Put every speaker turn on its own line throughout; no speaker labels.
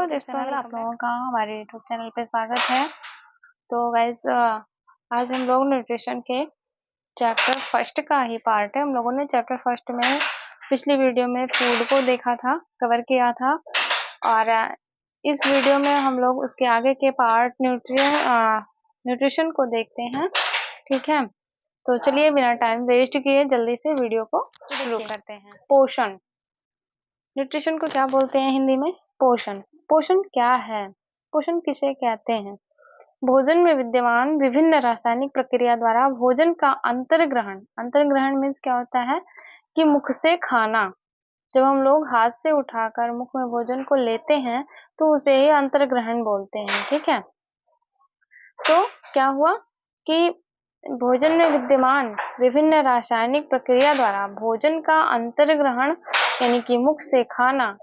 दोस्तों, आप लोगों का हमारे यूट्यूब चैनल पे स्वागत है। तो गाइज आज हम लोग न्यूट्रिशन के चैप्टर फर्स्ट का ही पार्ट है। हम लोगों ने चैप्टर फर्स्ट में पिछली वीडियो में फूड को देखा था, कवर किया था, और इस वीडियो में हम लोग उसके आगे के पार्ट न्यूट्रिशन को देखते हैं। ठीक है, तो चलिए बिना टाइम वेस्ट किए जल्दी से वीडियो को शुरू करते हैं। पोषण, न्यूट्रिशन को क्या बोलते हैं हिंदी में? पोषण। पोषण क्या है? पोषण किसे कहते हैं? भोजन में विद्यमान विभिन्न रासायनिक प्रक्रिया द्वारा भोजन का अंतर्ग्रहण। अंतर्ग्रहण मीन्स क्या होता है कि मुख से खाना। जब हम लोग हाथ से उठाकर मुख में भोजन को लेते हैं तो उसे ही अंतर्ग्रहण बोलते हैं। ठीक है, तो क्या हुआ कि भोजन में विद्यमान विभिन्न रासायनिक प्रक्रिया द्वारा भोजन का अंतर्ग्रहण यानी कि मुख से खाना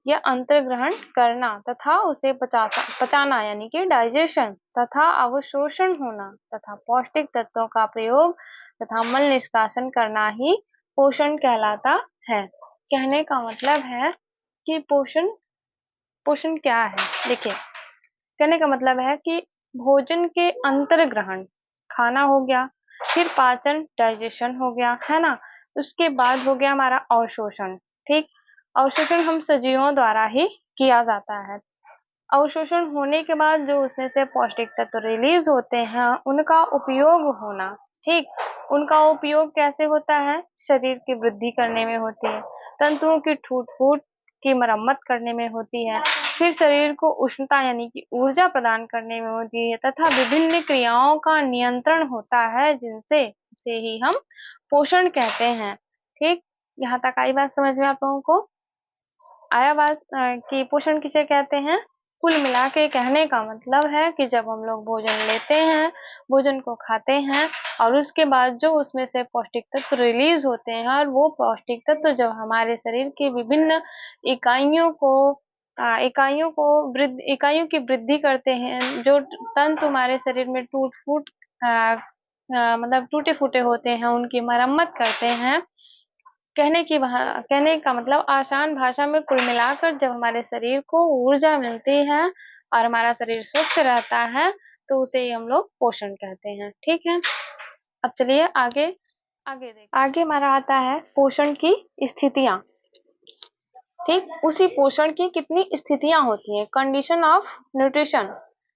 या अंतर्ग्रहण करना तथा उसे पचाना यानी कि डाइजेशन तथा अवशोषण होना तथा पौष्टिक तत्वों का प्रयोग तथा मल निष्कासन करना ही पोषण कहलाता है। कहने का मतलब है कि पोषण क्या है? देखिए, कहने का मतलब है कि भोजन के अंतर्ग्रहण, खाना हो गया, फिर पाचन डाइजेशन हो गया, है ना, उसके बाद हो गया हमारा अवशोषण। ठीक, अवशोषण हम सजीवों द्वारा ही किया जाता है। अवशोषण होने के बाद जो उसमें से पौष्टिक तत्व रिलीज होते हैं उनका उपयोग होना। ठीक, उनका उपयोग कैसे होता है? शरीर की वृद्धि करने में होती है, तंतुओं की टूट फूट की मरम्मत करने में होती है, फिर शरीर को उष्णता यानी कि ऊर्जा प्रदान करने में होती है तथा विभिन्न क्रियाओं का नियंत्रण होता है जिनसे उसे ही हम पोषण कहते हैं। ठीक, यहाँ तक आई बात समझ में आप लोगों को? आया बात कि पोषण किसे कहते हैं? कुल मिला के कहने का मतलब है कि जब हम लोग भोजन लेते हैं, भोजन को खाते हैं और उसके बाद जो उसमें से पौष्टिक तत्व रिलीज होते हैं और वो पौष्टिक तत्व जब हमारे शरीर की विभिन्न इकाइयों की वृद्धि करते हैं, जो तंतु हमारे शरीर में टूट फूट मतलब टूटे फूटे होते हैं उनकी मरम्मत करते हैं। कहने का मतलब आसान भाषा में कुल मिलाकर जब हमारे शरीर को ऊर्जा मिलती है और हमारा शरीर स्वस्थ रहता है तो उसे ही हम लोग पोषण कहते हैं। ठीक है, अब चलिए आगे देखते। आगे हमारा आता है पोषण की स्थितियां। ठीक, उसी पोषण की कितनी स्थितियां होती हैं? Condition of nutrition.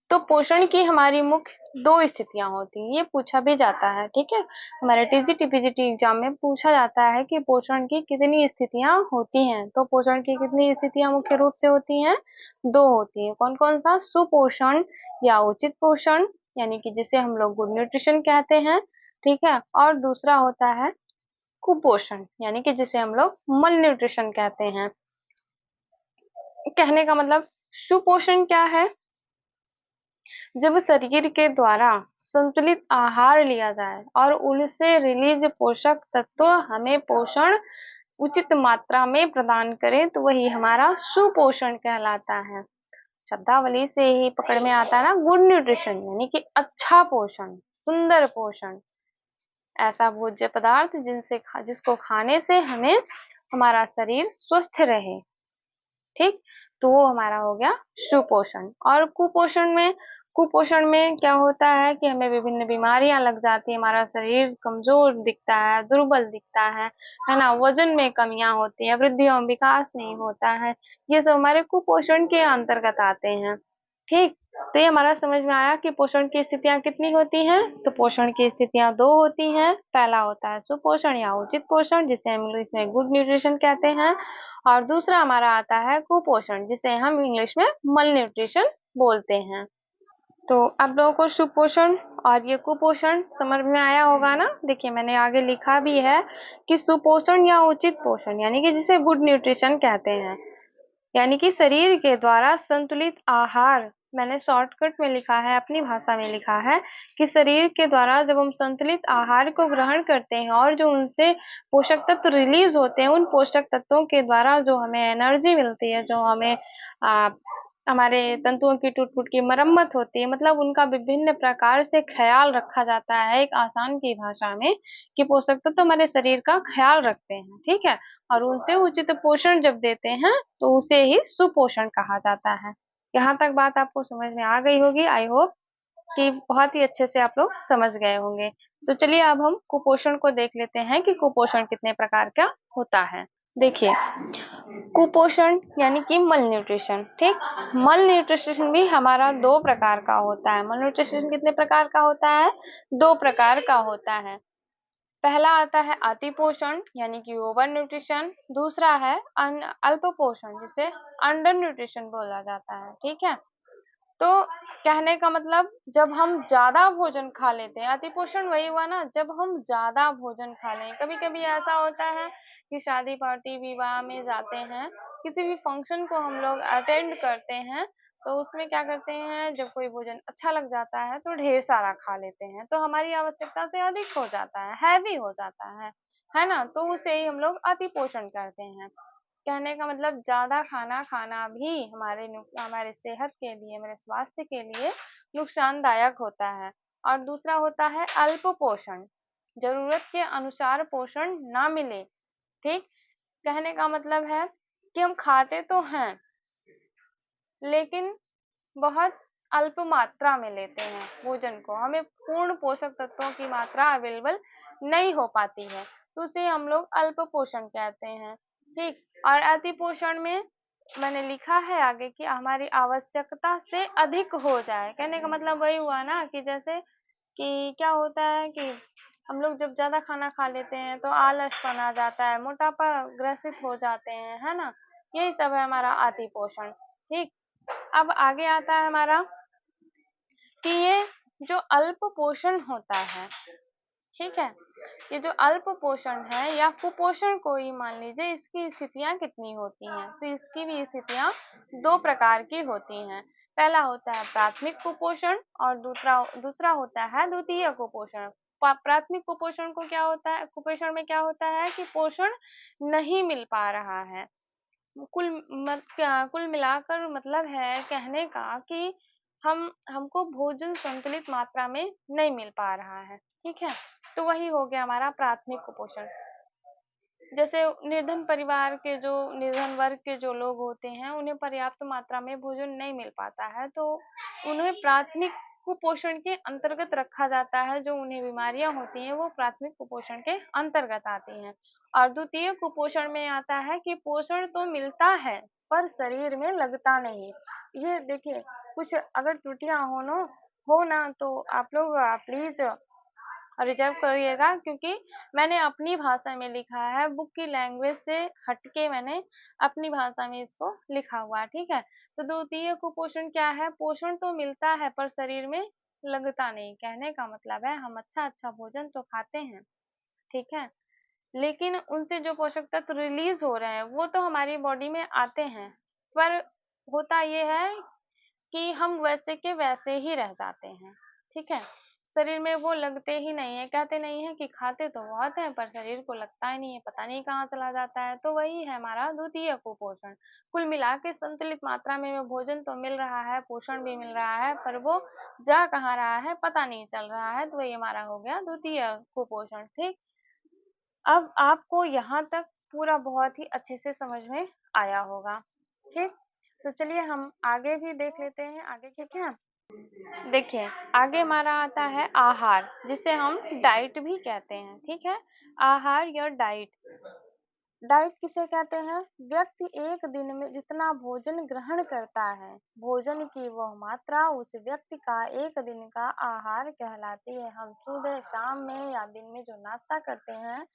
तो पोषण की हमारी मुख्य 2 स्थितियां होती हैं, ये पूछा भी जाता है। ठीक है, हमारे टीजीटी पीजीटी एग्जाम में पूछा जाता है कि पोषण की कितनी स्थितियां होती हैं। तो पोषण की कितनी स्थितियां मुख्य रूप से होती हैं? 2 होती हैं। कौन कौन सा? सुपोषण या उचित पोषण यानी कि जिसे हम लोग गुड न्यूट्रिशन कहते हैं। ठीक है, और दूसरा होता है कुपोषण यानी कि जिसे हम लोग मल न्यूट्रिशन कहते हैं। कहने का मतलब सुपोषण क्या है? जब शरीर के द्वारा संतुलित आहार लिया जाए और उनसे रिलीज पोषक तत्व हमें पोषण उचित मात्रा में प्रदान करें तो वही हमारा सुपोषण कहलाता है। शब्दावली से ही पकड़ में आता है ना, गुड न्यूट्रिशन यानी कि अच्छा पोषण, सुंदर पोषण, ऐसा भोज्य पदार्थ जिसको खाने से हमें हमारा शरीर स्वस्थ रहे। ठीक, तो वो हमारा हो गया सुपोषण। और कुपोषण में क्या होता है कि हमें विभिन्न बीमारियां लग जाती है, हमारा शरीर कमजोर दिखता है, दुर्बल दिखता है ना, वजन में कमियां होती है, वृद्धि और विकास नहीं होता है, ये सब हमारे कुपोषण के अंतर्गत आते हैं। ठीक, तो ये हमारा समझ में आया कि पोषण की स्थितियां कितनी होती हैं। तो पोषण की स्थितियां 2 होती हैं। पहला होता है सुपोषण या उचित पोषण जिसे हम इंग्लिश में गुड न्यूट्रिशन कहते हैं, और दूसरा हमारा आता है कुपोषण जिसे हम इंग्लिश में मल न्यूट्रिशन बोलते हैं। तो आप लोगों को सुपोषण और ये कुपोषण समझ में आया होगा ना? देखिए, मैंने आगे लिखा भी है कि सुपोषण या उचित पोषण यानी कि जिसे गुड न्यूट्रिशन कहते हैं, यानी कि शरीर के द्वारा संतुलित आहार। मैंने शॉर्टकट में लिखा है, अपनी भाषा में लिखा है कि शरीर के द्वारा जब हम संतुलित आहार को ग्रहण करते हैं और जो उनसे पोषक तत्व रिलीज होते हैं, उन पोषक तत्वों के द्वारा जो हमें एनर्जी मिलती है, जो हमें हमारे तंतुओं की टूट-फूट की मरम्मत होती है, मतलब उनका विभिन्न प्रकार से ख़्याल रखा जाता है एक आसान की भाषा में, कि पोषक तत्व तो हमारे शरीर का ख़्याल रखते हैं, ठीक है? और उनसे उचित पोषण जब देते हैं, तो उसे ही सुपोषण कहा जाता है। यहाँ तक बात आपको समझ में आ गई होगी, आई होप कि बहुत ही अच्छे से आप लोग समझ गए होंगे। तो चलिए अब हम कुपोषण को देख लेते हैं कि कुपोषण कितने प्रकार का होता है। देखिए, कुपोषण यानी कि मल न्यूट्रिशन, ठीक? मल न्यूट्रिशन भी हमारा 2 प्रकार का होता है। मल न्यूट्रिशन कितने प्रकार का होता है? 2 प्रकार का होता है। पहला आता है अति पोषण यानी कि ओवर न्यूट्रिशन, दूसरा है अल्प पोषण जिसे अंडर न्यूट्रिशन बोला जाता है, ठीक है? तो कहने का मतलब जब हम ज्यादा भोजन खा लेते हैं, अतिपोषण वही हुआ ना, जब हम ज्यादा भोजन खा लें। कभी कभी ऐसा होता है कि शादी पार्टी विवाह में जाते हैं, किसी भी फंक्शन को हम लोग अटेंड करते हैं, तो उसमें क्या करते हैं, जब कोई भोजन अच्छा लग जाता है तो ढेर सारा खा लेते हैं, तो हमारी आवश्यकता से अधिक हो जाता है, हैवी हो जाता है ना? तो उसे ही हम लोग अतिपोषण कहते हैं। कहने का मतलब ज्यादा खाना खाना भी हमारे सेहत के लिए, हमारे स्वास्थ्य के लिए नुकसानदायक होता है। और दूसरा होता है अल्प पोषण, जरूरत के अनुसार पोषण ना मिले, ठीक? कहने का मतलब है कि हम खाते तो हैं, लेकिन बहुत अल्प मात्रा में लेते हैं भोजन को, हमें पूर्ण पोषक तत्वों की मात्रा अवेलेबल नहीं हो पाती है, तो उसे हम लोग अल्प पोषण कहते हैं, ठीक? और अति पोषण में मैंने लिखा है आगे कि हमारी आवश्यकता से अधिक हो जाए। कहने का मतलब वही हुआ ना कि जैसे कि क्या होता है कि हम लोग जब ज्यादा खाना खा लेते हैं तो आलसपन आ जाता है, मोटापा ग्रसित हो जाते हैं, है ना? यही सब है हमारा अति पोषण, ठीक? अब आगे आता है हमारा कि ये जो अल्प पोषण होता है, ठीक है? ये जो अल्प पोषण है या कुपोषण को ही मान लीजिए, इसकी स्थितियां कितनी होती हैं? तो इसकी भी स्थितियां 2 प्रकार की होती हैं। पहला होता है प्राथमिक कुपोषण और दूसरा दूसरा होता है द्वितीय कुपोषण। प्राथमिक कुपोषण को क्या होता है, कुपोषण में क्या होता है कि पोषण नहीं मिल पा रहा है। कुल मिलाकर मतलब है कहने का कि हमको भोजन संतुलित मात्रा में नहीं मिल पा रहा है, ठीक है? तो वही हो गया हमारा प्राथमिक कुपोषण। जैसे निर्धन वर्ग के जो लोग होते हैं, उन्हें पर्याप्त मात्रा में भोजन नहीं मिल पाता है, तो उन्हें प्राथमिक कुपोषण के अंतर्गत रखा जाता है। जो उन्हें बीमारियां होती हैं वो प्राथमिक कुपोषण के अंतर्गत आती हैं। और द्वितीय कुपोषण में आता है कि पोषण तो मिलता है पर शरीर में लगता नहीं। ये देखिए, कुछ अगर त्रुटियां हो ना तो आप लोग प्लीज रिजर्व करिएगा, क्योंकि मैंने अपनी भाषा में लिखा है, बुक की लैंग्वेज से हटके मैंने अपनी भाषा में इसको लिखा हुआ है, ठीक है? तो द्वितीय कुपोषण क्या है? पोषण तो मिलता है पर शरीर में लगता नहीं। कहने का मतलब है हम अच्छा भोजन तो खाते हैं, ठीक है? लेकिन उनसे जो पोषक तत्व रिलीज हो रहे हैं वो तो हमारी बॉडी में आते हैं, पर होता ये है कि हम वैसे के वैसे ही रह जाते हैं, ठीक है? शरीर में वो लगते ही नहीं है, कहते नहीं है कि खाते तो बहुत है पर शरीर को लगता ही नहीं है, पता नहीं कहाँ चला जाता है। तो वही है हमारा द्वितीय कुपोषण। कुल मिला के संतुलित मात्रा में वो भोजन तो मिल रहा है, पोषण भी मिल रहा है, पर वो जा कहाँ रहा है पता नहीं चल रहा है, तो वही हमारा हो गया द्वितीय कुपोषण, ठीक? अब आपको यहाँ तक पूरा बहुत ही अच्छे से समझ में आया होगा, ठीक? तो चलिए हम आगे भी देख लेते हैं, आगे क्या क्या। देखिए, आगे हमारा आता है आहार, जिसे हम डाइट भी कहते हैं, ठीक है? आहार या डाइट। डाइट किसे कहते हैं? व्यक्ति एक दिन में जितना भोजन ग्रहण करता है, भोजन की वह मात्रा उस व्यक्ति का एक दिन का आहार कहलाती है। हम सुबह शाम में या दिन में जो नाश्ता करते हैं,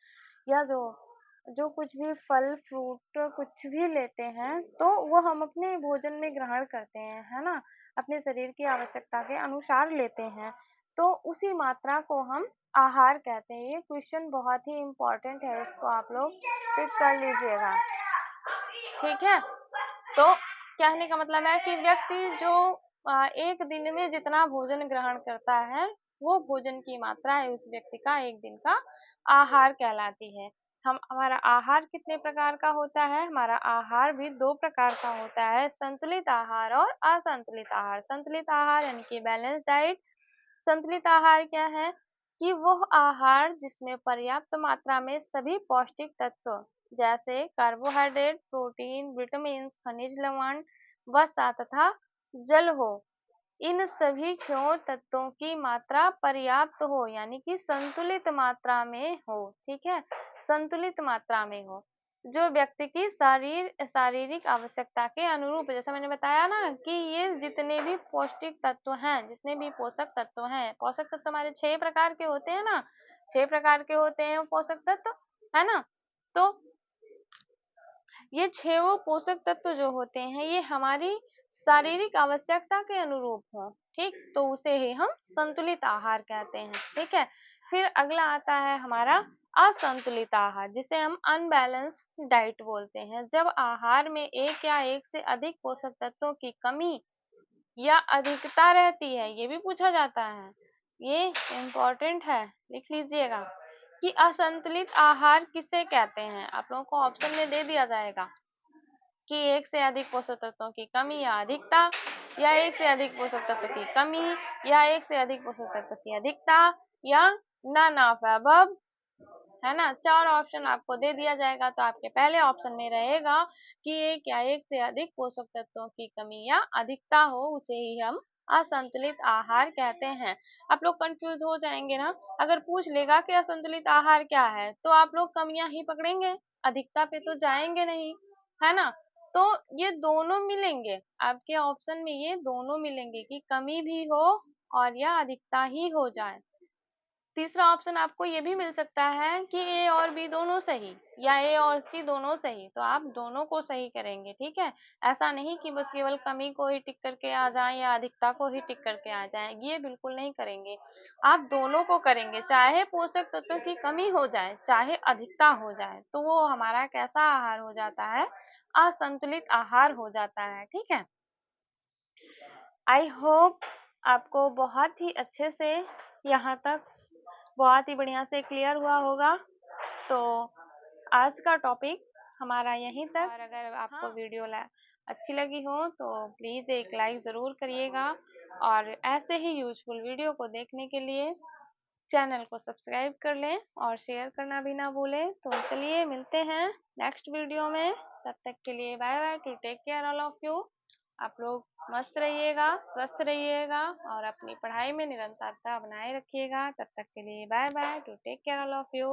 या जो जो कुछ भी फल फ्रूट कुछ भी लेते हैं, तो वो हम अपने भोजन में ग्रहण करते हैं, है ना? अपने शरीर की आवश्यकता के अनुसार लेते हैं, तो उसी मात्रा को हम आहार कहते हैं। ये क्वेश्चन बहुत ही इम्पोर्टेंट है, इसको आप लोग टिक कर लीजिएगा, ठीक है? तो कहने का मतलब है कि व्यक्ति जो एक दिन में जितना भोजन ग्रहण करता है, वो भोजन की मात्रा है उस व्यक्ति का एक दिन का आहार कहलाती है। हमारा आहार कितने प्रकार का होता है? हमारा आहार भी 2 प्रकार का होता है, संतुलित आहार और असंतुलित आहार। संतुलित आहार यानी कि बैलेंस डाइट। संतुलित आहार क्या है कि वह आहार जिसमें पर्याप्त मात्रा में सभी पौष्टिक तत्व जैसे कार्बोहाइड्रेट, प्रोटीन, विटामिन, खनिज लवण, वसा तथा जल हो, इन सभी छह तत्वों की मात्रा पर्याप्त हो यानी कि संतुलित मात्रा में हो। ठीक है, संतुलित मात्रा में हो, जो व्यक्ति की शारीरिक आवश्यकता के अनुरूप। जैसा मैंने बताया ना कि ये जितने भी पौष्टिक तत्व हैं, जितने भी पोषक तत्व हैं, पोषक तत्व हमारे 6 प्रकार के होते हैं ना, 6 प्रकार के होते हैं पोषक तत्व, है ना। तो ये 6 पोषक तत्व जो होते हैं ये हमारी शारीरिक आवश्यकता के अनुरूप हो, ठीक, तो उसे ही हम संतुलित आहार कहते हैं। ठीक है, फिर अगला आता है हमारा असंतुलित आहार, जिसे हम अनबैलेंस्ड डाइट बोलते हैं। जब आहार में एक या एक से अधिक पोषक तत्वों की कमी या अधिकता रहती है, ये भी पूछा जाता है, ये इम्पोर्टेंट है, लिख लीजिएगा कि असंतुलित आहार किसे कहते हैं। आप लोगों को ऑप्शन में दे दिया जाएगा कि एक से अधिक पोषक तत्वों की कमी या अधिकता, या एक से अधिक पोषक तत्व की कमी, या एक से अधिक पोषक तत्व की अधिकता, या नन ऑफ अबव, है ना। 4 ऑप्शन आपको दे दिया जाएगा, तो आपके पहले ऑप्शन में रहेगा कि एक या एक से अधिक पोषक तत्वों की कमी या अधिकता हो, उसे ही हम असंतुलित आहार कहते हैं। आप लोग कंफ्यूज हो जाएंगे ना, अगर पूछ लेगा कि असंतुलित आहार क्या है, तो आप लोग कमियां ही पकड़ेंगे, अधिकता पे तो जाएंगे नहीं, है ना। तो ये दोनों मिलेंगे आपके ऑप्शन में, ये दोनों मिलेंगे कि कमी भी हो और या अधिकता ही हो जाए। तीसरा ऑप्शन आपको ये भी मिल सकता है कि ए और बी दोनों सही, या ए और सी दोनों सही, तो आप दोनों को सही करेंगे। ठीक है, ऐसा नहीं कि बस केवल कमी को ही टिक करके आ जाएं या अधिकता को ही टिक करके आ जाएं, ये बिल्कुल नहीं करेंगे। आप दोनों को करेंगे, चाहे पोषक तत्वों की कमी हो जाए चाहे अधिकता हो जाए, तो वो हमारा कैसा आहार हो जाता है? असंतुलित आहार हो जाता है। ठीक है, आई होप आपको बहुत ही अच्छे से यहाँ तक बहुत ही बढ़िया से क्लियर हुआ होगा। तो आज का टॉपिक हमारा यहीं तक, और अगर आपको वीडियो अच्छी लगी हो तो प्लीज़ एक लाइक ज़रूर करिएगा, और ऐसे ही यूजफुल वीडियो को देखने के लिए चैनल को सब्सक्राइब कर लें और शेयर करना भी ना भूलें। तो चलिए मिलते हैं नेक्स्ट वीडियो में, तब तक के लिए bye bye, to take care all of you. आप लोग मस्त रहिएगा, स्वस्थ रहिएगा और अपनी पढ़ाई में निरंतरता बनाए रखिएगा। तब तक के लिए bye bye, to take care all of you.